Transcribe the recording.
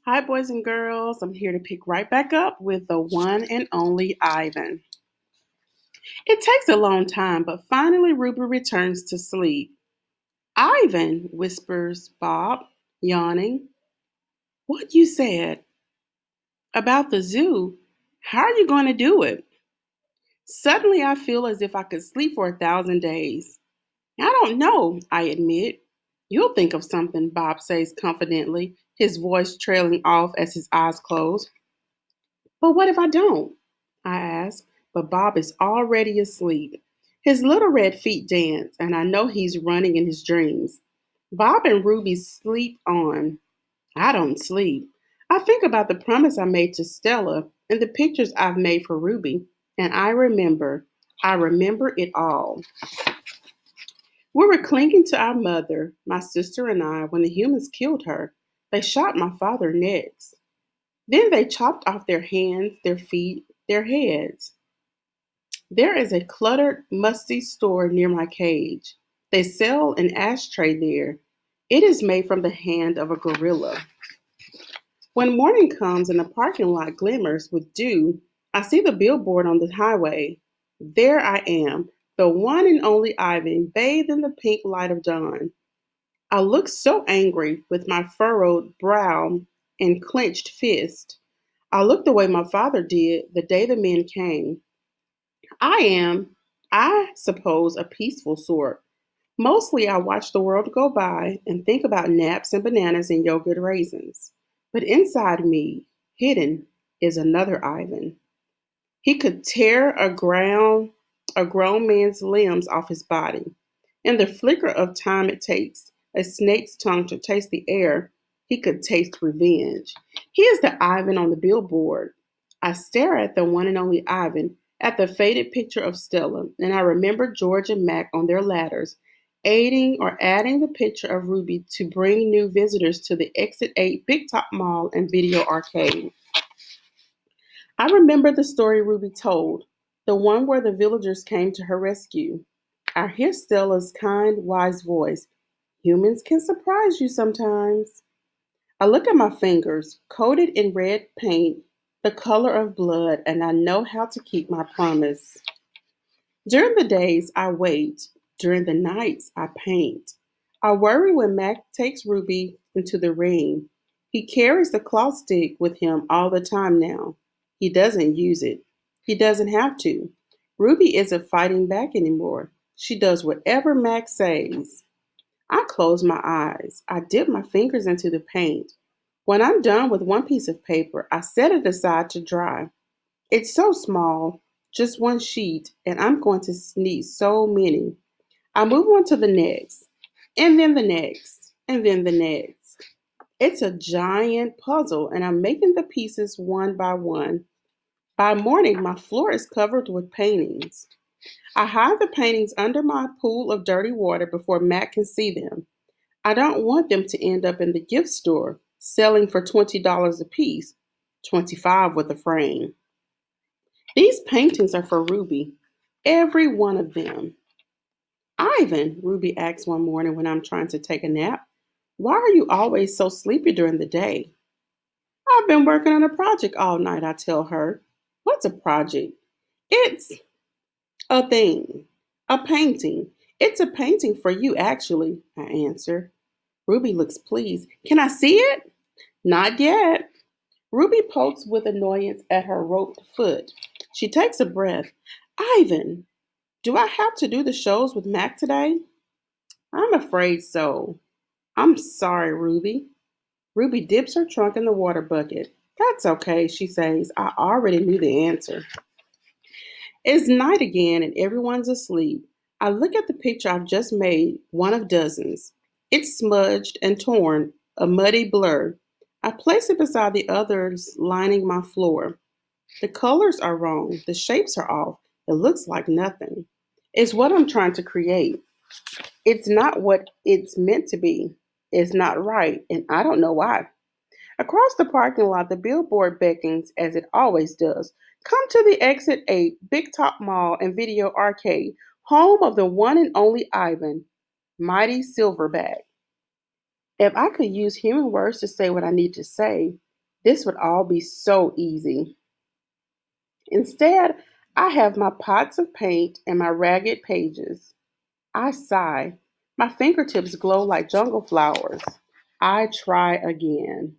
Hi, boys and girls. I'm here to pick right back up with the one and only Ivan. It takes a long time, but finally Ruby returns to sleep. Ivan, whispers Bob, yawning. What you said about the zoo? How are you going to do it? Suddenly I feel as if I could sleep for 1,000 days. I don't know, I admit. You'll think of something, Bob says confidently, his voice trailing off as his eyes close. But what if I don't? I ask, but Bob is already asleep. His little red feet dance, and I know he's running in his dreams. Bob and Ruby sleep on. I don't sleep. I think about the promise I made to Stella and the pictures I've made for Ruby, and I remember it all. We were clinging to our mother, my sister and I, when the humans killed her. They shot my father next. Then they chopped off their hands, their feet, their heads. There is a cluttered, musty store near my cage. They sell an ashtray there. It is made from the hand of a gorilla. When morning comes and the parking lot glimmers with dew, I see the billboard on the highway. There I am, the one and only Ivan, bathed in the pink light of dawn. I look so angry with my furrowed brow and clenched fist. I look the way my father did the day the men came. I am, I suppose, a peaceful sort. Mostly I watch the world go by and think about naps and bananas and yogurt raisins. But inside me, hidden, is another Ivan. He could tear a grown man's limbs off his body. In the flicker of time it takes a snake's tongue to taste the air, he could taste revenge. He is the Ivan on the billboard. I stare at the one and only Ivan, at the faded picture of Stella, and I remember George and Mac on their ladders, aiding or adding the picture of Ruby to bring new visitors to the Exit 8 Big Top Mall and Video Arcade. I remember the story Ruby told, the one where the villagers came to her rescue. I hear Stella's kind, wise voice. Humans can surprise you sometimes. I look at my fingers, coated in red paint, the color of blood, and I know how to keep my promise. During the days, I wait. During the nights, I paint. I worry when Mac takes Ruby into the ring. He carries the cloth stick with him all the time now. He doesn't use it. He doesn't have to. Ruby isn't fighting back anymore. She does whatever Mac says. I close my eyes. I dip my fingers into the paint. When I'm done with one piece of paper, I set it aside to dry. It's so small, just one sheet, and I'm going to need so many. I move on to the next, and then the next, and then the next. It's a giant puzzle, and I'm making the pieces one by one. By morning, my floor is covered with paintings. I hide the paintings under my pool of dirty water before Matt can see them. I don't want them to end up in the gift store selling for $20 a piece, 25 with a frame. These paintings are for Ruby, every one of them. Ivan, Ruby asks one morning when I'm trying to take a nap, why are you always so sleepy during the day? I've been working on a project all night, I tell her. What's a project? It's a thing, a painting. It's a painting for you, actually, I answer. Ruby looks pleased. Can I see it? Not yet. Ruby pokes with annoyance at her roped foot. She takes a breath. Ivan, do I have to do the shows with Mac today? I'm afraid so. I'm sorry, Ruby. Ruby dips her trunk in the water bucket. That's okay, she says. I already knew the answer. It's night again and everyone's asleep. I look at the picture I've just made, one of dozens. It's smudged and torn, a muddy blur. I place it beside the others lining my floor. The colors are wrong, the shapes are off. It looks like nothing. It's what I'm trying to create. It's not what it's meant to be. It's not right, and I don't know why. Across the parking lot, the billboard beckons as it always does. Come to the Exit 8 Big Top Mall and Video Arcade, home of the one and only Ivan, Mighty Silverback. If I could use human words to say what I need to say, This would all be so easy. Instead, I have my pots of paint and my ragged pages. I sigh. My fingertips glow like jungle flowers. I try again.